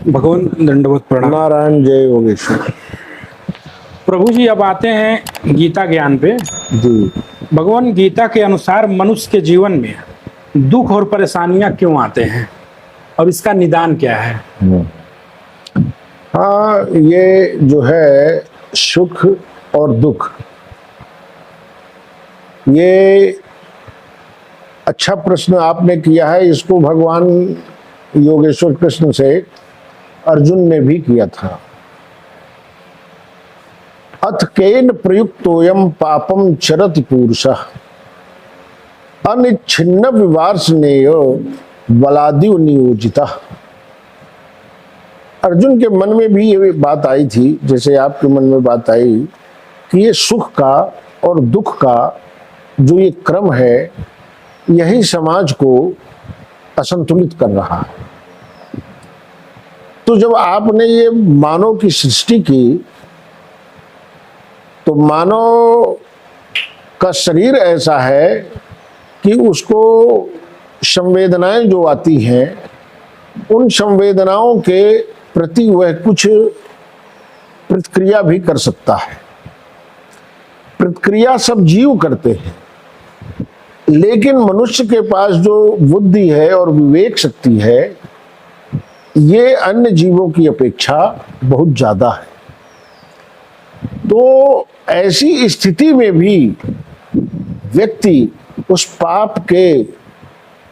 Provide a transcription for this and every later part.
भगवान दंडवत प्रणाम। नारायण जय योगेश्वर प्रभु जी अब आते हैं गीता ज्ञान पे। जी। भगवान गीता के अनुसार मनुष्य के जीवन में दुख और परेशानियां क्यों आते हैं और इसका निदान क्या है? हाँ, ये जो है सुख और दुख, ये अच्छा प्रश्न आपने किया है। इसको भगवान योगेश्वर कृष्ण से अर्जुन ने भी किया था। अथ केन प्रयुक्तोयम पापम चरति पुरुषः अनिच्छिन्न विवार्ष्णेय बलाद्यु नियोजितः। अर्जुन के मन में भी ये बात आई थी, जैसे आपके मन में बात आई कि ये सुख का और दुख का जो ये क्रम है, यही समाज को असंतुलित कर रहा है। तो जब आपने ये मानव की सृष्टि की, तो मानव का शरीर ऐसा है कि उसको संवेदनाएं जो आती हैं, उन संवेदनाओं के प्रति वह कुछ प्रतिक्रिया भी कर सकता है। प्रतिक्रिया सब जीव करते हैं, लेकिन मनुष्य के पास जो बुद्धि है और विवेक शक्ति है, ये अन्य जीवों की अपेक्षा बहुत ज्यादा है। तो ऐसी स्थिति में भी व्यक्ति उस पाप के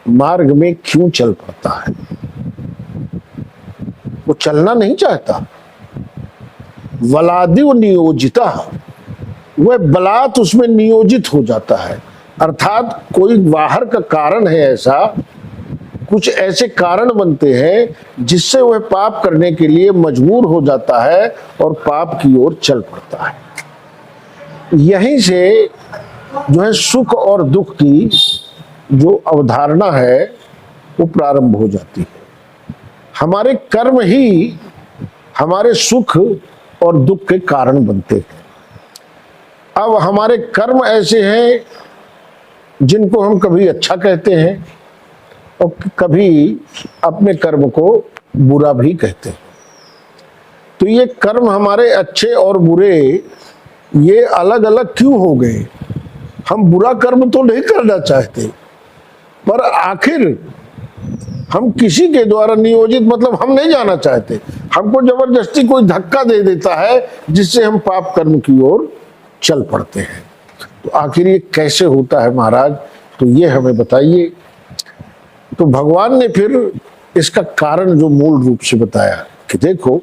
मार्ग में क्यों चल पड़ता है? वो चलना नहीं चाहता। बलाद्यु नियोजिता, वह बलात् उसमें नियोजित हो जाता है। अर्थात कोई बाहर का कारण है, ऐसा कुछ ऐसे कारण बनते हैं जिससे वह पाप करने के लिए मजबूर हो जाता है और पाप की ओर चल पड़ता है। यहीं से जो है सुख और दुख की जो अवधारणा है वो प्रारंभ हो जाती है। हमारे कर्म ही हमारे सुख और दुख के कारण बनते हैं। अब हमारे कर्म ऐसे हैं जिनको हम कभी अच्छा कहते हैं और कभी अपने कर्म को बुरा भी कहते हैं। तो ये कर्म हमारे अच्छे और बुरे ये अलग अलग क्यों हो गए? हम बुरा कर्म तो नहीं करना चाहते, पर आखिर हम किसी के द्वारा नियोजित, मतलब हम नहीं जाना चाहते, हमको जबरदस्ती कोई धक्का दे देता है जिससे हम पाप कर्म की ओर चल पड़ते हैं। तो आखिर ये कैसे होता है महाराज? तो ये हमें बताइए। तो भगवान ने फिर इसका कारण जो मूल रूप से बताया कि देखो,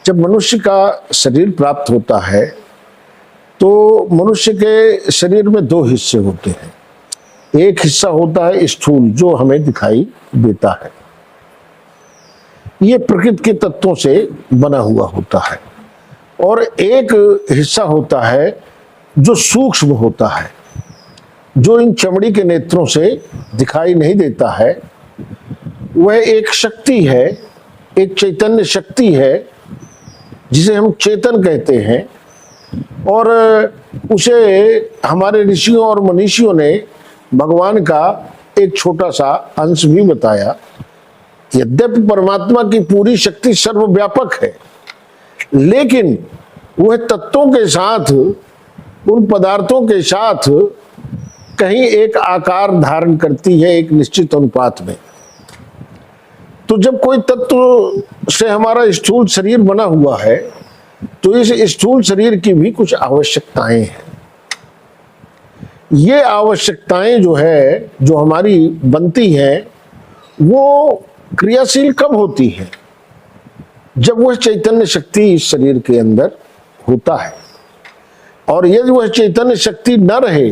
जब मनुष्य का शरीर प्राप्त होता है तो मनुष्य के शरीर में दो हिस्से होते हैं। एक हिस्सा होता है स्थूल, जो हमें दिखाई देता है, ये प्रकृति के तत्वों से बना हुआ होता है। और एक हिस्सा होता है जो सूक्ष्म होता है, जो इन चमड़ी के नेत्रों से दिखाई नहीं देता है। वह एक शक्ति है, एक चैतन्य शक्ति है जिसे हम चेतन कहते हैं। और उसे हमारे ऋषियों और मनीषियों ने भगवान का एक छोटा सा अंश भी बताया। यद्यपि परमात्मा की पूरी शक्ति सर्वव्यापक है, लेकिन वह तत्वों के साथ, उन पदार्थों के साथ कहीं एक आकार धारण करती है, एक निश्चित अनुपात में। तो जब कोई तत्व से हमारा स्थूल शरीर बना हुआ है, तो इस स्थूल शरीर की भी कुछ आवश्यकताएं हैं। ये आवश्यकताएं जो है, जो हमारी बनती हैं, वो क्रियाशील कब होती हैं? जब वह चैतन्य शक्ति इस शरीर के अंदर होता है। और यदि वह चैतन्य शक्ति न रहे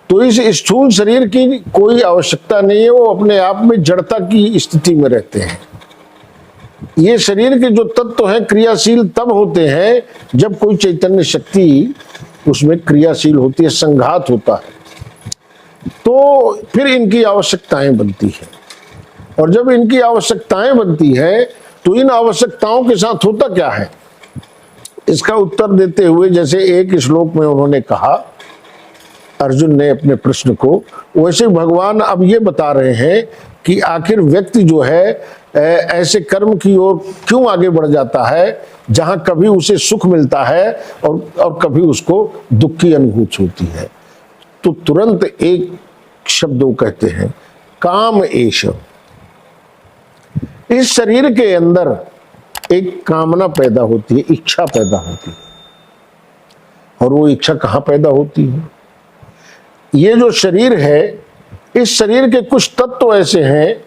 तो इस स्थूल शरीर की कोई आवश्यकता नहीं है, वो अपने आप में जड़ता की स्थिति में रहते हैं। ये शरीर के जो तत्व हैं क्रियाशील तब होते हैं जब कोई चैतन्य शक्ति उसमें क्रियाशील होती है, संघात होता है। तो फिर इनकी आवश्यकताएं बनती है। और जब इनकी आवश्यकताएं बनती है तो इन आवश्यकताओं के साथ होता क्या है, इसका उत्तर देते हुए जैसे एक श्लोक में उन्होंने कहा, अर्जुन ने अपने प्रश्न को, वैसे भगवान अब ये बता रहे हैं कि आखिर व्यक्ति जो है ऐसे कर्म की ओर क्यों आगे बढ़ जाता है जहां कभी उसे सुख मिलता है और कभी उसको दुख की अनुभूति होती है। तो तुरंत एक शब्द वो कहते हैं, काम एष। इस शरीर के अंदर एक कामना पैदा होती है, इच्छा पैदा होती है। और वो इच्छा कहां पैदा होती है? ये जो शरीर है, इस शरीर के कुछ तत्व ऐसे हैं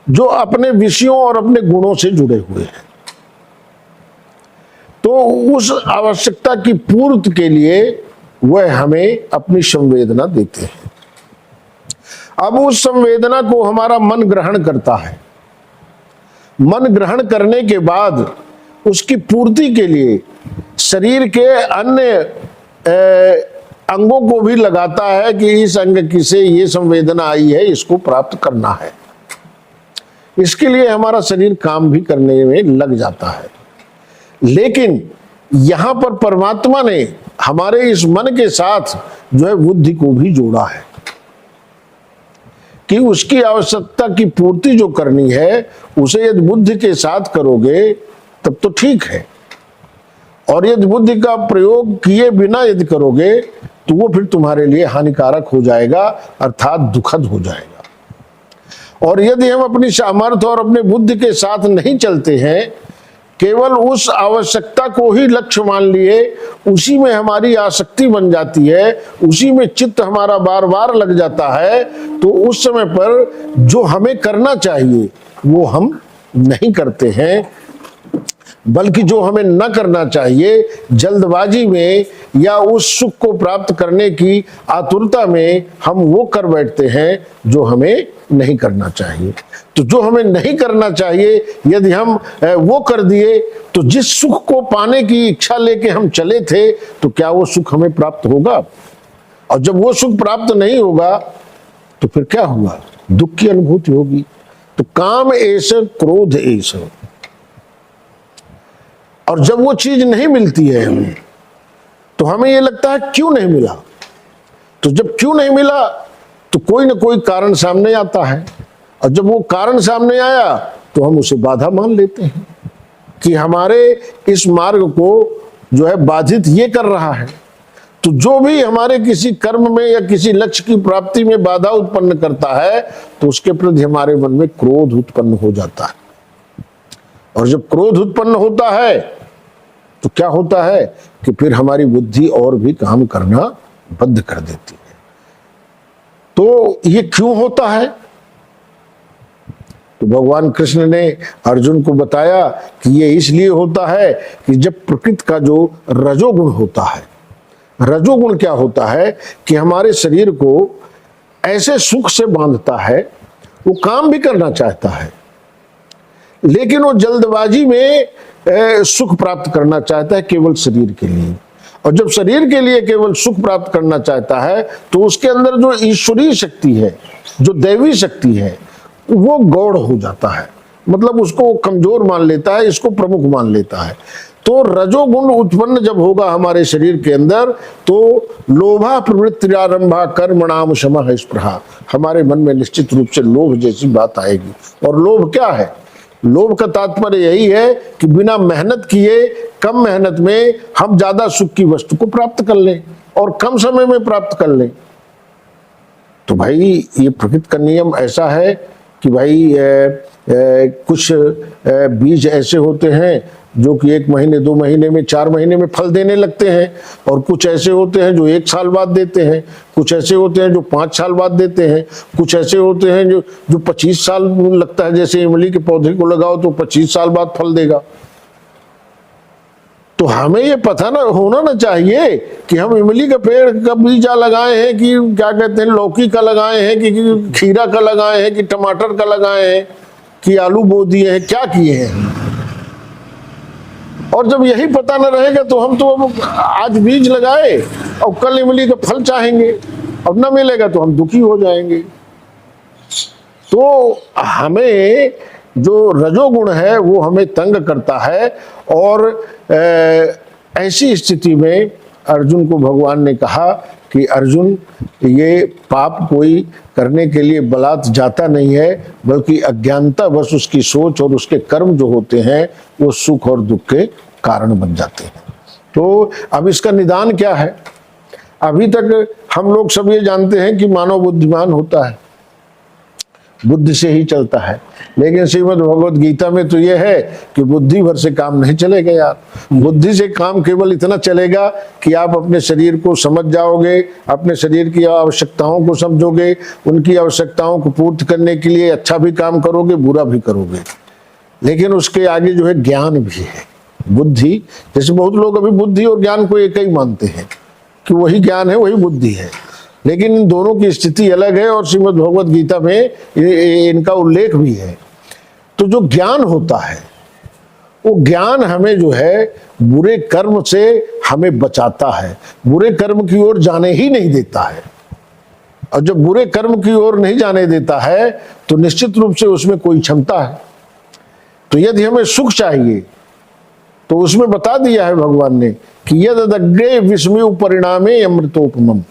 जो अपने विषयों और अपने गुणों से जुड़े हुए हैं। तो उस आवश्यकता की पूर्ति के लिए वह हमें अपनी संवेदना देते हैं। अब उस संवेदना को हमारा मन ग्रहण करता है। मन ग्रहण करने के बाद उसकी पूर्ति के लिए शरीर के अन्य अंगों को भी लगाता है कि इस अंग से ये संवेदना आई है, इसको प्राप्त करना है। इसके लिए हमारा शरीर काम भी करने में लग जाता है। लेकिन यहां पर परमात्मा ने हमारे इस मन के साथ जो है बुद्धि को भी जोड़ा है कि उसकी आवश्यकता की पूर्ति जो करनी है उसे यदि बुद्धि के साथ करोगे तब तो ठीक है, और यदि बुद्धि का प्रयोग किए बिना यदि करोगे तो वो फिर तुम्हारे लिए हानिकारक हो जाएगा, अर्थात दुखद हो जाएगा। और यदि हम अपनी सामर्थ्य और अपने बुद्धि के साथ नहीं चलते हैं, केवल उस आवश्यकता को ही लक्ष्य मान लिए, उसी में हमारी आसक्ति बन जाती है, उसी में चित्त हमारा बार बार लग जाता है, तो उस समय पर जो हमें करना चाहिए वो हम नहीं करते हैं, बल्कि जो हमें न करना चाहिए जल्दबाजी में या उस सुख को प्राप्त करने की आतुरता में हम वो कर बैठते हैं जो हमें नहीं करना चाहिए। तो जो हमें नहीं करना चाहिए यदि हम वो कर दिए तो जिस सुख को पाने की इच्छा लेके हम चले थे तो क्या वो सुख हमें प्राप्त होगा? और जब वो सुख प्राप्त नहीं होगा तो फिर क्या हुआ? दुख की अनुभूति होगी। तो काम एष क्रोध एष। और जब वो चीज नहीं मिलती है हमें तो हमें ये लगता है क्यों नहीं मिला। तो जब क्यों नहीं मिला तो कोई ना कोई कारण सामने आता है, और जब वो कारण सामने आया तो हम उसे बाधा मान लेते हैं कि हमारे इस मार्ग को जो है बाधित ये कर रहा है। तो जो भी हमारे किसी कर्म में या किसी लक्ष्य की प्राप्ति में बाधा उत्पन्न करता है तो उसके प्रति हमारे मन में क्रोध उत्पन्न हो जाता है। और जब क्रोध उत्पन्न होता है तो क्या होता है कि फिर हमारी बुद्धि और भी काम करना बंद कर देती है। तो ये क्यों होता है? तो भगवान कृष्ण ने अर्जुन को बताया कि ये इसलिए होता है कि जब प्रकृति का जो रजोगुण होता है, रजोगुण क्या होता है कि हमारे शरीर को ऐसे सुख से बांधता है, वो काम भी करना चाहता है लेकिन वो जल्दबाजी में सुख प्राप्त करना चाहता है केवल शरीर के लिए। और जब शरीर के लिए केवल सुख प्राप्त करना चाहता है तो उसके अंदर जो ईश्वरीय शक्ति है, जो दैवी शक्ति है, वो गौड़ हो जाता है। मतलब उसको कमजोर मान लेता है, इसको प्रमुख मान लेता है। तो रजोगुण उत्पन्न जब होगा हमारे शरीर के अंदर तो लोभा प्रवृत्ति आरंभा कर्मणाम शमः स्पृहा, हमारे मन में निश्चित रूप से लोभ जैसी बात आएगी। और लोभ क्या है? लोभ का तात्पर्य यही है कि बिना मेहनत किए कम मेहनत में हम ज्यादा सुख की वस्तु को प्राप्त कर लें और कम समय में प्राप्त कर लें। तो भाई ये प्रकृति का नियम ऐसा है कि भाई कुछ बीज ऐसे होते हैं जो कि 1 महीने 2 महीने में 4 महीने में फल देने लगते हैं, और कुछ ऐसे होते हैं जो 1 साल बाद देते हैं, कुछ ऐसे होते हैं जो 5 साल बाद देते हैं, कुछ ऐसे होते हैं जो 25 साल लगता है। जैसे इमली के पौधे को लगाओ तो 25 साल बाद फल देगा। तो हमें ये पता ना होना ना चाहिए कि हम इमली का पेड़ का बीजा लगाए हैं कि क्या कहते हैं लौकी का लगाए हैं कि खीरा का लगाए हैं कि टमाटर का लगाए हैं कि आलू बो दिए हैं, क्या किए हैं। और जब यही पता न रहेगा तो हम तो अब आज बीज लगाए और कल इमली का फल चाहेंगे और न मिलेगा तो हम दुखी हो जाएंगे। तो हमें जो रजोगुण है वो हमें तंग करता है, और ऐसी स्थिति में अर्जुन को भगवान ने कहा कि अर्जुन ये पाप कोई करने के लिए बलात् जाता नहीं है, बल्कि अज्ञानता बस उसकी सोच और उसके कर्म जो होते हैं वो सुख और दुख के कारण बन जाते हैं। तो अब इसका निदान क्या है? अभी तक हम लोग सब ये जानते हैं कि मानव बुद्धिमान होता है, बुद्धि से ही चलता है, लेकिन श्रीमद् भगवद गीता में तो यह है कि बुद्धि भर से काम नहीं चलेगा यार। बुद्धि से काम केवल इतना चलेगा कि आप अपने शरीर को समझ जाओगे, अपने शरीर की आवश्यकताओं को समझोगे, उनकी आवश्यकताओं को पूर्ति करने के लिए अच्छा भी काम करोगे, बुरा भी करोगे। लेकिन उसके आगे जो है ज्ञान भी है, बुद्धि। जैसे बहुत लोग अभी बुद्धि और ज्ञान को एक ही मानते हैं कि वही ज्ञान है, वही बुद्धि है, लेकिन इन दोनों की स्थिति अलग है और श्रीमद् भगवद गीता में इनका उल्लेख भी है। तो जो ज्ञान होता है वो ज्ञान हमें जो है बुरे कर्म से हमें बचाता है, बुरे कर्म की ओर जाने ही नहीं देता है। और जब बुरे कर्म की ओर नहीं जाने देता है तो निश्चित रूप से उसमें कोई क्षमता है। तो यदि हमें सुख चाहिए तो उसमें बता दिया है भगवान ने कि यद अग्रे विस्मय परिणामे अमृतोपमम।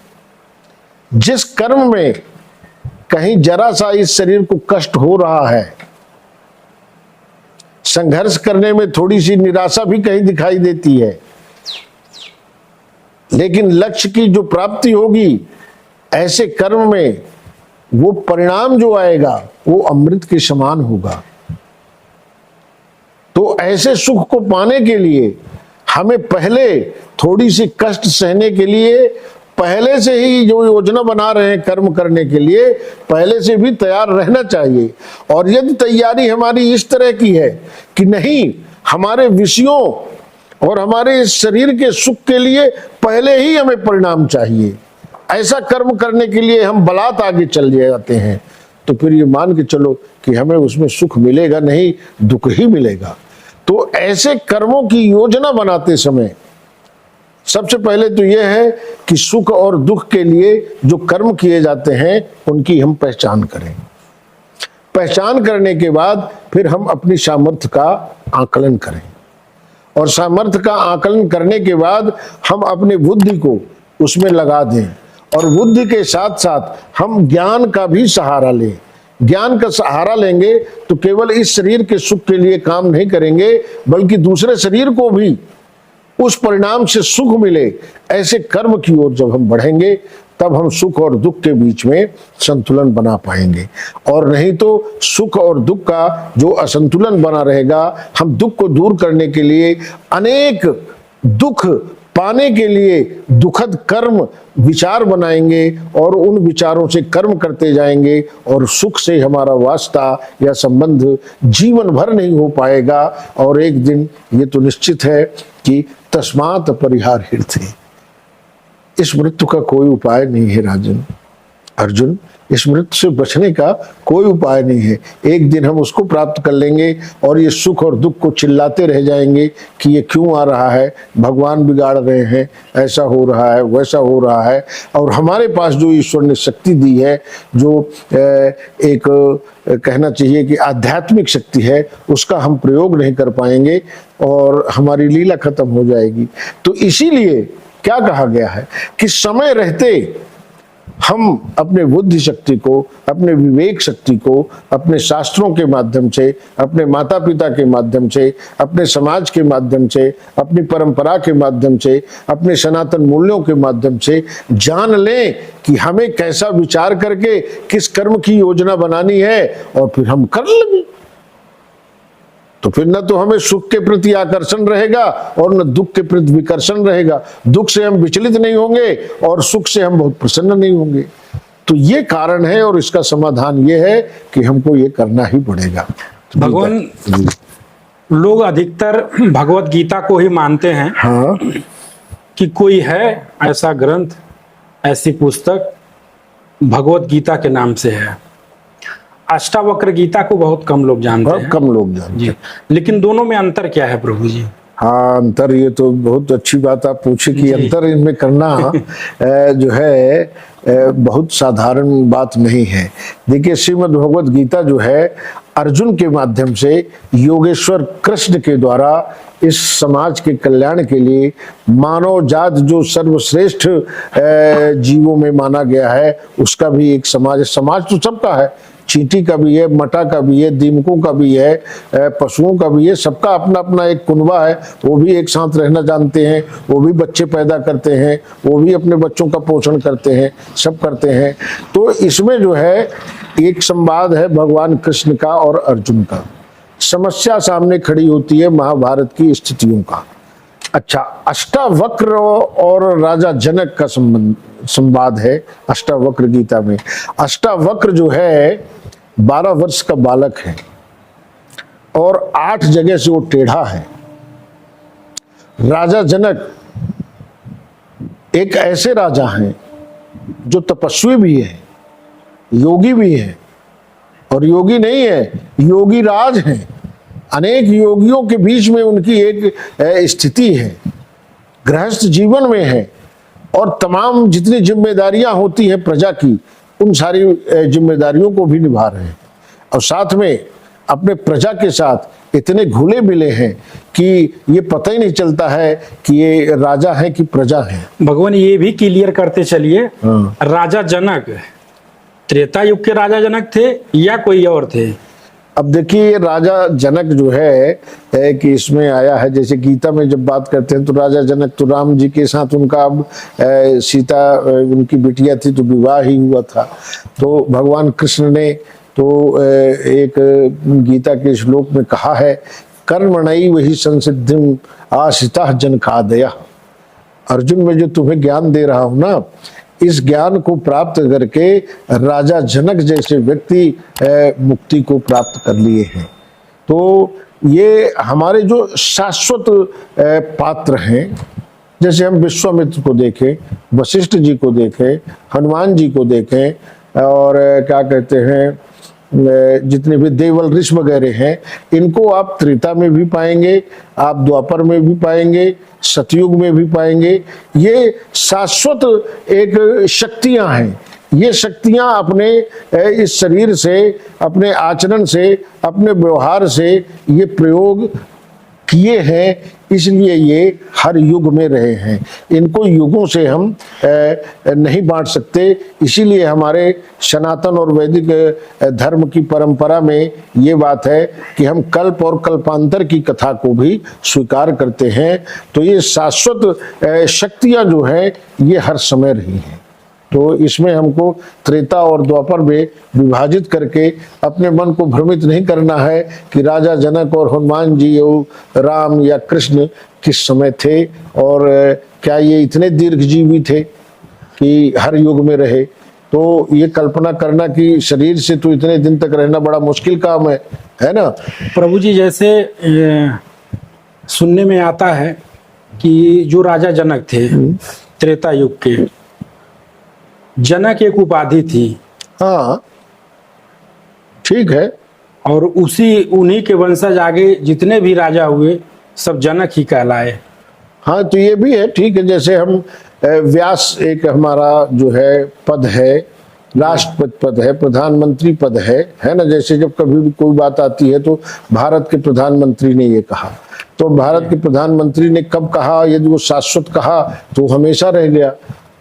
जिस कर्म में कहीं जरा सा इस शरीर को कष्ट हो रहा है, संघर्ष करने में थोड़ी सी निराशा भी कहीं दिखाई देती है, लेकिन लक्ष्य की जो प्राप्ति होगी ऐसे कर्म में वो परिणाम जो आएगा वो अमृत के समान होगा। तो ऐसे सुख को पाने के लिए हमें पहले थोड़ी सी कष्ट सहने के लिए पहले से ही जो योजना बना रहे हैं कर्म करने के लिए, पहले से भी तैयार रहना चाहिए। और यदि तैयारी हमारी इस तरह की है कि नहीं, हमारे विषयों और हमारे इस शरीर के सुख के लिए पहले ही हमें परिणाम चाहिए, ऐसा कर्म करने के लिए हम बलात् आगे चल जाते हैं, तो फिर ये मान के चलो कि हमें उसमें सुख मिलेगा नहीं, दुख ही मिलेगा। तो ऐसे कर्मों की योजना बनाते समय सबसे पहले तो यह है कि सुख और दुख के लिए जो कर्म किए जाते हैं उनकी हम पहचान करें। पहचान करने के बाद फिर हम अपनी सामर्थ्य का आकलन करें, और सामर्थ्य का आकलन करने के बाद हम अपने बुद्धि को उसमें लगा दें, और बुद्धि के साथ साथ हम ज्ञान का भी सहारा लें। ज्ञान का सहारा लेंगे तो केवल इस शरीर के सुख के लिए काम नहीं करेंगे, बल्कि दूसरे शरीर को भी उस परिणाम से सुख मिले, ऐसे कर्म की ओर जब हम बढ़ेंगे तब हम सुख और दुख के बीच में संतुलन बना पाएंगे। और नहीं तो सुख और दुख का जो असंतुलन बना रहेगा, हम दुख को दूर करने के लिए अनेक दुख पाने के लिए दुखद कर्म विचार बनाएंगे और उन विचारों से कर्म करते जाएंगे, और सुख से हमारा वास्ता या संबंध जीवन भर नहीं हो पाएगा। और एक दिन ये तो निश्चित है कि तस्मात् परिहार्यते, इस मृत्यु का कोई उपाय नहीं है राजन, अर्जुन, इस मृत्यु से बचने का कोई उपाय नहीं है। एक दिन हम उसको प्राप्त कर लेंगे और ये सुख और दुख को चिल्लाते रह जाएंगे कि ये क्यों आ रहा है, भगवान बिगाड़ रहे हैं, ऐसा हो रहा है, वैसा हो रहा है। और हमारे पास जो ईश्वर ने शक्ति दी है, जो एक कहना चाहिए कि आध्यात्मिक शक्ति है, उसका हम प्रयोग नहीं कर पाएंगे और हमारी लीला खत्म हो जाएगी। तो इसीलिए क्या कहा गया है कि समय रहते हम अपने बुद्धि शक्ति को, अपने विवेक शक्ति को, अपने शास्त्रों के माध्यम से, अपने माता पिता के माध्यम से, अपने समाज के माध्यम से, अपनी परंपरा के माध्यम से, अपने सनातन मूल्यों के माध्यम से जान लें कि हमें कैसा विचार करके किस कर्म की योजना बनानी है, और फिर हम कर लेंगे। तो फिर न तो हमें सुख के प्रति आकर्षण रहेगा और न दुख के प्रति विकर्षण रहेगा। दुख से हम विचलित नहीं होंगे और सुख से हम बहुत प्रसन्न नहीं होंगे। तो ये कारण है और इसका समाधान ये है कि हमको ये करना ही पड़ेगा। भगवान, लोग अधिकतर भगवत गीता को ही मानते हैं। हाँ, कि कोई है ऐसा ग्रंथ, ऐसी पुस्तक भगवत गीता के नाम से है। अष्टावक्र गीता को बहुत कम लोग जानते हैं, कम लोग जानते हैं। लेकिन दोनों में अंतर क्या है प्रभु जी? हाँ, अंतर, ये तो बहुत अच्छी बात आप पूछे कि अंतर इनमें करना जो है बहुत साधारण बात नहीं है। देखिए, श्रीमद् भगवत गीता जो है अर्जुन के माध्यम से योगेश्वर कृष्ण के द्वारा इस समाज के कल्याण के लिए मानव जात जो सर्वश्रेष्ठ जीवों में माना गया है उसका भी एक समाज है। समाज तो सबका है, चींटी का भी है, मटा का भी है, दीमकों का भी है, पशुओं का भी है, सबका अपना अपना एक कुनबा है। वो भी एक साथ रहना जानते हैं, वो भी बच्चे पैदा करते हैं, वो भी अपने बच्चों का पोषण करते हैं, सब करते हैं। तो इसमें जो है एक संवाद है भगवान कृष्ण का और अर्जुन का। समस्या सामने खड़ी होती है महाभारत की स्थितियों का। अच्छा, अष्टावक्र और राजा जनक का संवाद है अष्टावक्र गीता में। अष्टावक्र जो है 12 वर्ष का बालक है और 8 जगह से वो टेढ़ा है। राजा जनक एक ऐसे राजा हैं जो तपस्वी भी है, योगी भी है, और योगी नहीं है, योगी राज हैं। अनेक योगियों के बीच में उनकी एक स्थिति है, गृहस्थ जीवन में है, और तमाम जितनी जिम्मेदारियां होती हैं प्रजा की उन सारी जिम्मेदारियों को भी निभा रहे हैं। और साथ में अपने प्रजा के साथ इतने घुले मिले हैं कि ये पता ही नहीं चलता है कि ये राजा है कि प्रजा है। भगवान ये भी क्लियर करते चलिए, राजा जनक त्रेता युग के राजा जनक थे या कोई और थे? अब देखिए, राजा जनक जो है कि इसमें आया है, जैसे गीता में जब बात करते हैं तो राजा जनक तो राम जी के साथ उनका अब सीता उनकी बिटिया थी तो विवाह ही हुआ था। तो भगवान कृष्ण ने तो एक गीता के श्लोक में कहा है, कर्मणैव हि संसिद्धिं आश्रितः जनकादयः। अर्जुन, में जो तुम्हें ज्ञान दे रहा हूं ना, इस ज्ञान को प्राप्त करके राजा जनक जैसे व्यक्ति मुक्ति को प्राप्त कर लिए हैं। तो ये हमारे जो शाश्वत पात्र हैं, जैसे हम विश्वामित्र को देखें, वशिष्ठ जी को देखें, हनुमान जी को देखें, और क्या कहते हैं जितने भी देवल ऋषि वगैरह हैं, इनको आप त्रेता में भी पाएंगे, आप द्वापर में भी पाएंगे, सतयुग में भी पाएंगे। ये शाश्वत एक शक्तियां हैं। ये शक्तियां अपने इस शरीर से, अपने आचरण से, अपने व्यवहार से ये प्रयोग किए हैं, इसलिए ये हर युग में रहे हैं। इनको युगों से हम नहीं बांट सकते। इसीलिए हमारे सनातन और वैदिक धर्म की परंपरा में ये बात है कि हम कल्प और कल्पांतर की कथा को भी स्वीकार करते हैं। तो ये शाश्वत शक्तियां जो हैं ये हर समय रही हैं। तो इसमें हमको त्रेता और द्वापर में विभाजित करके अपने मन को भ्रमित नहीं करना है कि राजा जनक और हनुमान जी और राम या कृष्ण किस समय थे, और क्या ये इतने दीर्घजीवी थे कि हर युग में रहे। तो ये कल्पना करना कि शरीर से तो इतने दिन तक रहना बड़ा मुश्किल काम है ना। प्रभु जी, जैसे सुनने में आता है कि जो राजा जनक थे त्रेता युग के, जनक एक उपाधि थी। हाँ, ठीक है। और उन्हीं के वंशज आगे जितने भी राजा हुए सब जनक ही कहलाए। हाँ, तो ये भी है, ठीक है। जैसे हम व्यास एक हमारा जो है पद है, राष्ट्रपति पद है, प्रधानमंत्री पद है ना। जैसे जब कभी भी कोई बात आती है तो भारत के प्रधानमंत्री ने ये कहा, तो भारत के प्रधानमंत्री ने कब कहा, यदि वो शाश्वत कहा तो हमेशा रह गया।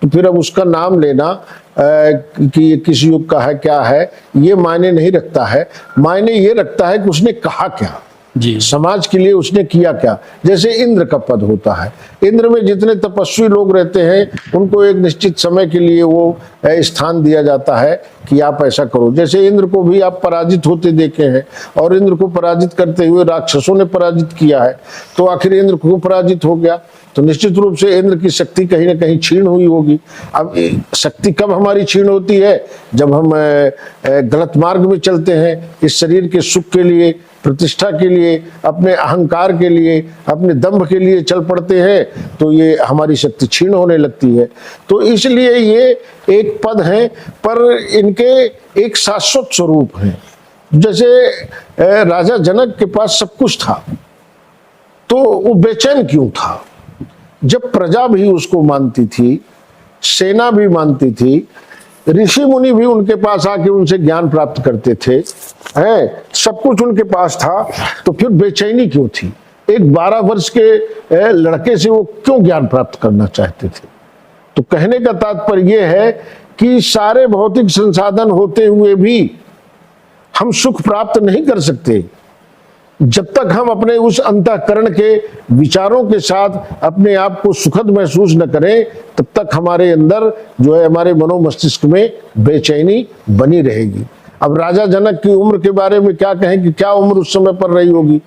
तो फिर अब उसका नाम लेना कि किस युग का है, क्या है, ये मायने नहीं रखता है। मायने ये रखता है कि उसने कहा क्या, जी, समाज के लिए उसने किया क्या। जैसे इंद्र का पद होता है, इंद्र में जितने तपस्वी लोग रहते हैं उनको एक निश्चित समय के लिए वो स्थान दिया जाता है कि आप ऐसा करो। जैसे इंद्र को भी आप पराजित होते देखे हैं, और इंद्र को पराजित करते हुए राक्षसों ने पराजित किया है, तो आखिर इंद्र को पराजित हो गया। तो निश्चित रूप से इंद्र की शक्ति कहीं ना कहीं क्षीण हुई होगी। अब शक्ति कब हमारी क्षीण होती है, जब हम गलत मार्ग में चलते हैं, इस शरीर के सुख के लिए, प्रतिष्ठा के लिए, अपने अहंकार के लिए, अपने दंभ के लिए चल पड़ते हैं, तो ये हमारी शक्ति क्षीण होने लगती है। तो इसलिए ये एक पद है, पर इनके एक शाश्वत स्वरूप है। जैसे राजा जनक के पास सब कुछ था, तो वो बेचैन क्यों था? जब प्रजा भी उसको मानती थी, सेना भी मानती थी, ऋषि मुनि भी उनके पास आके उनसे ज्ञान प्राप्त करते थे, हैं, सब कुछ उनके पास था, तो फिर बेचैनी क्यों थी? एक 12 वर्ष के लड़के से वो क्यों ज्ञान प्राप्त करना चाहते थे? तो कहने का तात्पर्य यह है कि सारे भौतिक संसाधन होते हुए भी हम सुख प्राप्त नहीं कर सकते जब तक हम अपने उस अंतःकरण के विचारों के साथ अपने आप को सुखद महसूस न करें, तब तक हमारे अंदर जो है, हमारे मनोमस्तिष्क में बेचैनी बनी रहेगी। अब राजा जनक की उम्र के बारे में क्या कहें कि क्या उम्र उस समय पर रही होगी,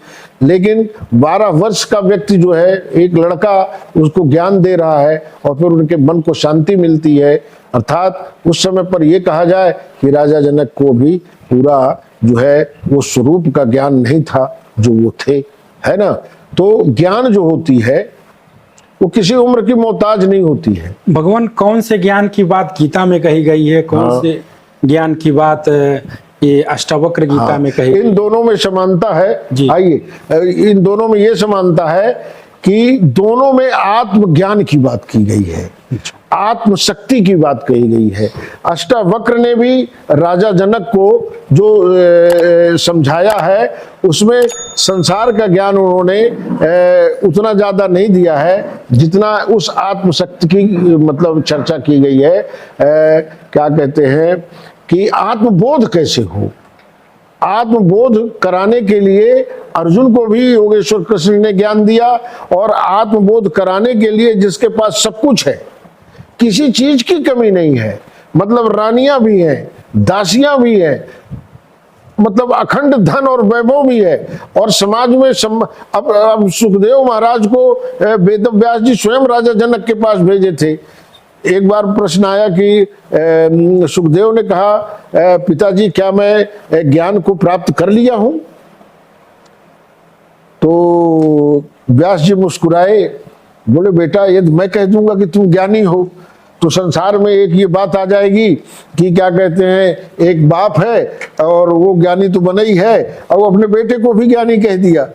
लेकिन 12 वर्ष का व्यक्ति जो है, एक लड़का उसको ज्ञान दे रहा है और फिर उनके मन को शांति मिलती है। अर्थात उस समय पर यह कहा जाए कि राजा जनक को भी पूरा जो है वो स्वरूप का ज्ञान नहीं था जो वो थे, है ना। तो ज्ञान जो होती है वो किसी उम्र की मोहताज नहीं होती है। भगवान कौन से ज्ञान की बात गीता में कही गई है, कौन से ज्ञान की बात ये अष्टावक्र गीता में कही? इन दोनों में समानता है। आइए, इन दोनों में ये समानता है कि दोनों में आत्मज्ञान की बात की गई है, आत्मशक्ति की बात कही गई है। अष्टावक्र ने भी राजा जनक को जो समझाया है, उसमें संसार का ज्ञान उन्होंने उतना ज्यादा नहीं दिया है जितना उस आत्मशक्ति की मतलब चर्चा की गई है। क्या कहते हैं कि आत्मबोध कैसे हो, आत्मबोध कराने के लिए अर्जुन को भी योगेश्वर कृष्ण ने ज्ञान दिया, और आत्मबोध कराने के लिए जिसके पास सब कुछ है, किसी चीज की कमी नहीं है, मतलब रानियां भी हैं, दासियां भी हैं, मतलब अखंड धन और वैभव भी है, और समाज में अब सुखदेव महाराज को वेद व्यास जी स्वयं राजा जनक के पास भेजे थे। एक बार प्रश्न आया कि सुखदेव ने कहा, पिताजी क्या मैं ज्ञान को प्राप्त कर लिया हूं? तो व्यास जी मुस्कुराए, बोले बेटा यदि मैं कह दूंगा कि तुम ज्ञानी हो तो संसार में एक ये बात आ जाएगी कि क्या कहते हैं, एक बाप है और वो ज्ञानी तो बना ही है और वो अपने बेटे को भी ज्ञानी कह दिया।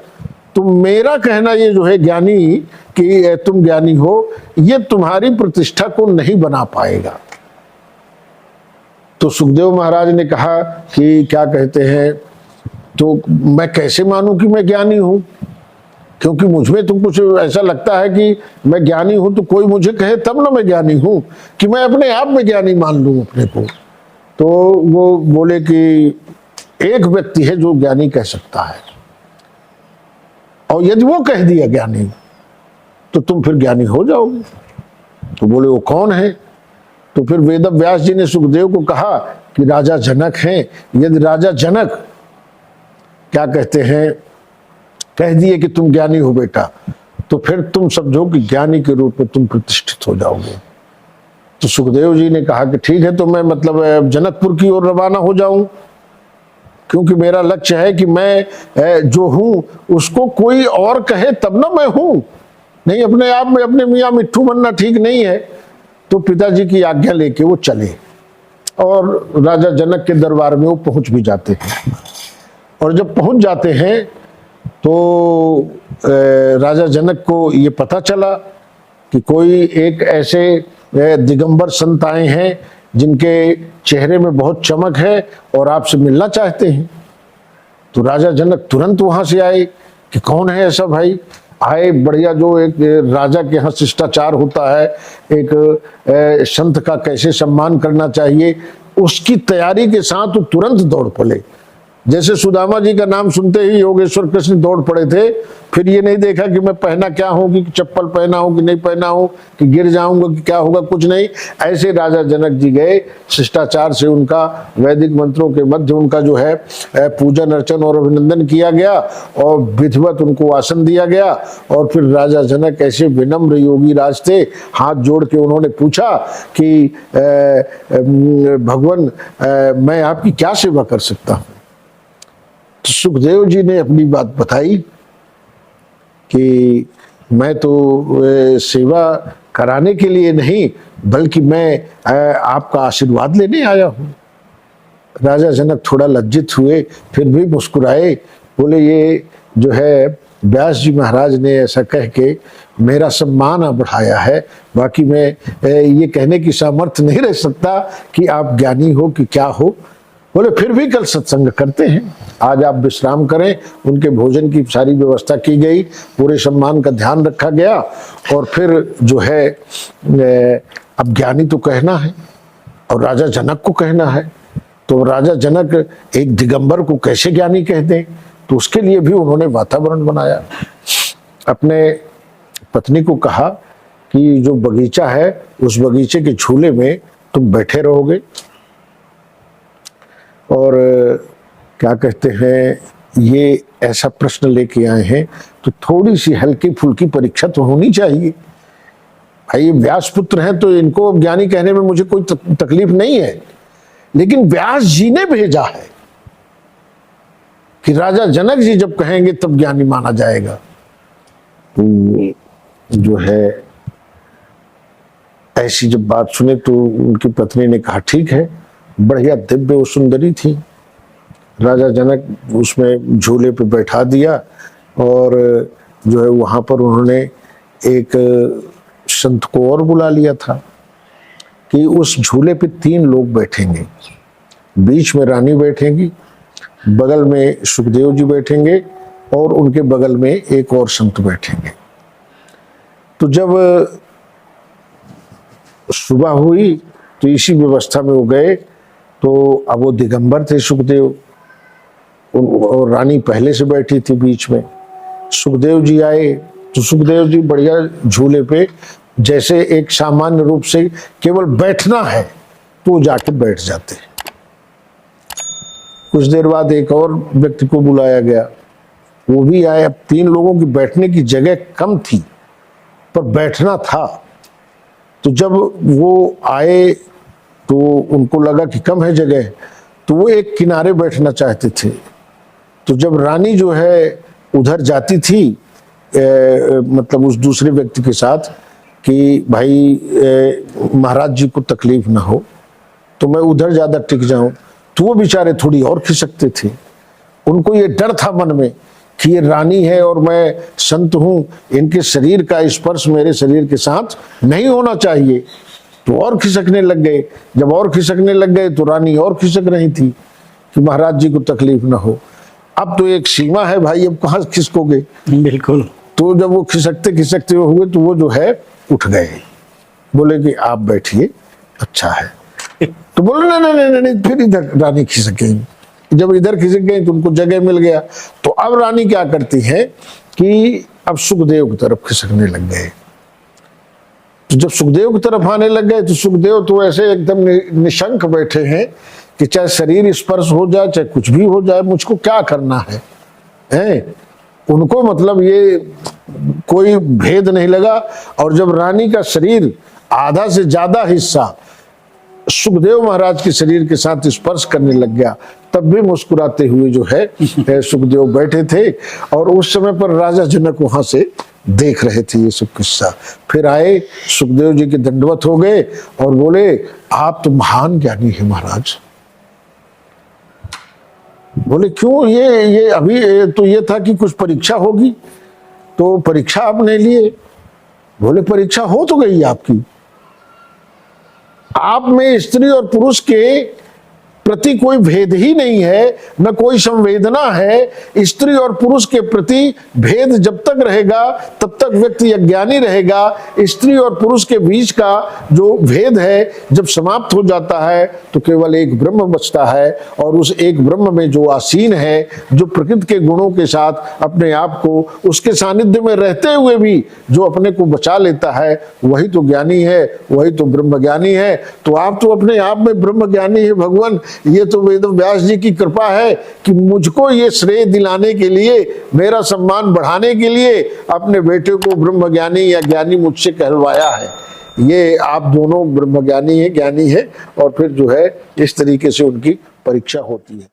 तो मेरा कहना ये जो है ज्ञानी कि तुम ज्ञानी हो, ये तुम्हारी प्रतिष्ठा को नहीं बना पाएगा। तो सुखदेव महाराज ने कहा कि क्या कहते हैं, तो मैं कैसे मानूं कि मैं ज्ञानी हूं, क्योंकि मुझमें तो कुछ ऐसा लगता है कि मैं ज्ञानी हूं तो कोई मुझे कहे तब ना मैं ज्ञानी हूं, कि मैं अपने आप में ज्ञानी मान लूं अपने को। तो वो बोले कि एक व्यक्ति है जो ज्ञानी कह सकता है, और यदि वो कह दिया ज्ञानी तो तुम फिर ज्ञानी हो जाओगे। तो बोले वो कौन है? तो फिर वेद व्यास जी ने सुखदेव को कहा कि राजा जनक हैं। यदि राजा जनक क्या कहते हैं कह दिए कि तुम ज्ञानी हो बेटा, तो फिर तुम समझो कि ज्ञानी के रूप में तुम प्रतिष्ठित हो जाओगे। तो सुखदेव जी ने कहा कि ठीक है, तो मैं मतलब जनकपुर की ओर रवाना हो जाऊं, क्योंकि मेरा लक्ष्य है कि मैं जो हूं उसको कोई और कहे तब ना मैं हूं, नहीं अपने आप में अपने मियाँ मिट्ठू बनना ठीक नहीं है। तो पिताजी की आज्ञा लेके वो चले और राजा जनक के दरबार में वो पहुंच भी जाते हैं। और जब पहुंच जाते हैं तो राजा जनक को ये पता चला कि कोई एक ऐसे दिगंबर संत आए हैं जिनके चेहरे में बहुत चमक है और आपसे मिलना चाहते हैं। तो राजा जनक तुरंत वहां से आए कि कौन है ऐसा भाई। आए, बढ़िया, जो एक राजा के यहाँ शिष्टाचार होता है, एक संत का कैसे सम्मान करना चाहिए, उसकी तैयारी के साथ वो तुरंत दौड़ पड़े। जैसे सुदामा जी का नाम सुनते ही योगेश्वर कृष्ण दौड़ पड़े थे, फिर ये नहीं देखा कि मैं पहना क्या हूं, कि चप्पल पहना हूं कि नहीं पहना हूं, कि गिर जाऊंगा कि क्या होगा, कुछ नहीं। ऐसे राजा जनक जी गए, शिष्टाचार से उनका वैदिक मंत्रों के मध्य उनका जो है पूजन अर्चन और अभिनंदन किया गया और विधिवत उनको आसन दिया गया। और फिर राजा जनक ऐसे विनम्र योगी राज थे, हाथ जोड़ के उन्होंने पूछा कि भगवान मैं आपकी क्या सेवा कर सकता हूं? तो सुखदेव जी ने अपनी बात बताई कि मैं तो सेवा कराने के लिए नहीं, बल्कि मैं आपका आशीर्वाद लेने आया हूं। राजा जनक थोड़ा लज्जित हुए, फिर भी मुस्कुराए, बोले जो है व्यास जी महाराज ने ऐसा कह के मेरा सम्मान बढ़ाया है। बाकी मैं ये कहने की सामर्थ्य नहीं रह सकता कि आप ज्ञानी हो कि क्या हो। बोले फिर भी कल सत्संग करते हैं, आज आप विश्राम करें। उनके भोजन की सारी व्यवस्था की गई, पूरे सम्मान का ध्यान रखा गया। और फिर जो है अब ज्ञानी तो कहना है और राजा जनक को कहना है, तो राजा जनक एक दिगंबर को कैसे ज्ञानी कह दें, तो उसके लिए भी उन्होंने वातावरण बनाया। अपने पत्नी को कहा कि जो बगीचा है उस बगीचे के झूले में तुम बैठे रहोगे और क्या कहते हैं, ये ऐसा प्रश्न लेके आए हैं तो थोड़ी सी हल्की फुल्की परीक्षा तो होनी चाहिए। भाई व्यास पुत्र हैं तो इनको ज्ञानी कहने में मुझे कोई तकलीफ नहीं है, लेकिन व्यास जी ने भेजा है कि राजा जनक जी जब कहेंगे तब ज्ञानी माना जाएगा। तो जो है ऐसी जब बात सुने तो उनकी पत्नी ने कहा ठीक है। बढ़िया दिव्य और सुंदरी थी। राजा जनक उसमें झूले पे बैठा दिया और जो है वहां पर उन्होंने एक संत को और बुला लिया था कि उस झूले पे 3 लोग बैठेंगे, बीच में रानी बैठेंगी, बगल में सुखदेव जी बैठेंगे और उनके बगल में एक और संत बैठेंगे। तो जब सुबह हुई तो इसी व्यवस्था में वो गए। तो अब वो दिगंबर थे सुखदेव, और रानी पहले से बैठी थी बीच में। सुखदेव जी आए तो सुखदेव जी बढ़िया झूले पे जैसे एक सामान्य रूप से केवल बैठना है तो जाके बैठ जाते हैं। कुछ देर बाद एक और व्यक्ति को बुलाया गया, वो भी आए। अब 3 लोगों की बैठने की जगह कम थी पर बैठना था। तो जब वो आए तो उनको लगा कि कम है जगह, तो वो एक किनारे बैठना चाहते थे। तो जब रानी जो है उधर जाती थी मतलब उस दूसरे व्यक्ति के साथ कि भाई महाराज जी को तकलीफ ना हो तो मैं उधर ज्यादा टिक जाऊं, तो वो बेचारे थोड़ी और खिसकते थे। उनको ये डर था मन में कि ये रानी है और मैं संत हूं, इनके शरीर का स्पर्श मेरे शरीर के साथ नहीं होना चाहिए। तो और खिसकने लग गए। जब और खिसकने लग गए तो रानी और खिसक रही थी कि महाराज जी को तकलीफ ना हो। अब तो एक सीमा है भाई, अब कहाँ खिसकोगे। बिल्कुल। तो जब वो खिसकते खिसकते हुए तो वो जो है उठ गए, बोले कि आप बैठिए, अच्छा है। तो बोले नहीं, फिर इधर रानी खिसक गई। जब इधर खिसक गई तो उनको जगह मिल गया। तो अब रानी क्या करती है कि अब सुखदेव की तरफ खिसकने लग गए। तो जब सुखदेव की तरफ आने लग गए तो सुखदेव तो ऐसे एकदम निशंक बैठे हैं कि चाहे शरीर स्पर्श हो जाए चाहे कुछ भी हो जाए, मुझको क्या करना है। उनको मतलब ये कोई भेद नहीं लगा। और जब रानी का शरीर आधा से ज्यादा हिस्सा सुखदेव महाराज के शरीर के साथ स्पर्श करने लग गया, तब भी मुस्कुराते हुए जो है सुखदेव बैठे थे। और उस समय पर राजा जनक वहां से देख रहे थे ये सब किस्सा। फिर आए, सुखदेव जी के दंडवत हो गए और बोले आप तो महान ज्ञानी है महाराज। बोले क्यों, ये अभी तो ये था कि कुछ परीक्षा होगी, तो परीक्षा आपने लिए। बोले परीक्षा हो तो गई आपकी। आप में स्त्री और पुरुष के प्रति कोई भेद ही नहीं है, न कोई संवेदना है। स्त्री और पुरुष के प्रति भेद जब तक रहेगा तब तक व्यक्ति अज्ञानी रहेगा। स्त्री और पुरुष के बीच का जो भेद है जब समाप्त हो जाता है तो केवल एक ब्रह्म बचता है। और उस एक ब्रह्म में जो आसीन है, जो प्रकृति के गुणों के साथ अपने आप को उसके सानिध्य में रहते हुए भी जो अपने को बचा लेता है, वही तो ज्ञानी है, वही तो ब्रह्म ज्ञानी है। तो आप तो अपने आप में ब्रह्म ज्ञानी है भगवान। ये तो वेद व्यास जी की कृपा है कि मुझको ये श्रेय दिलाने के लिए, मेरा सम्मान बढ़ाने के लिए अपने बेटे को ब्रह्म ज्ञानी या ज्ञानी मुझसे कहलवाया है। ये आप दोनों ब्रह्म ज्ञानी है, ज्ञानी है। और फिर जो है इस तरीके से उनकी परीक्षा होती है।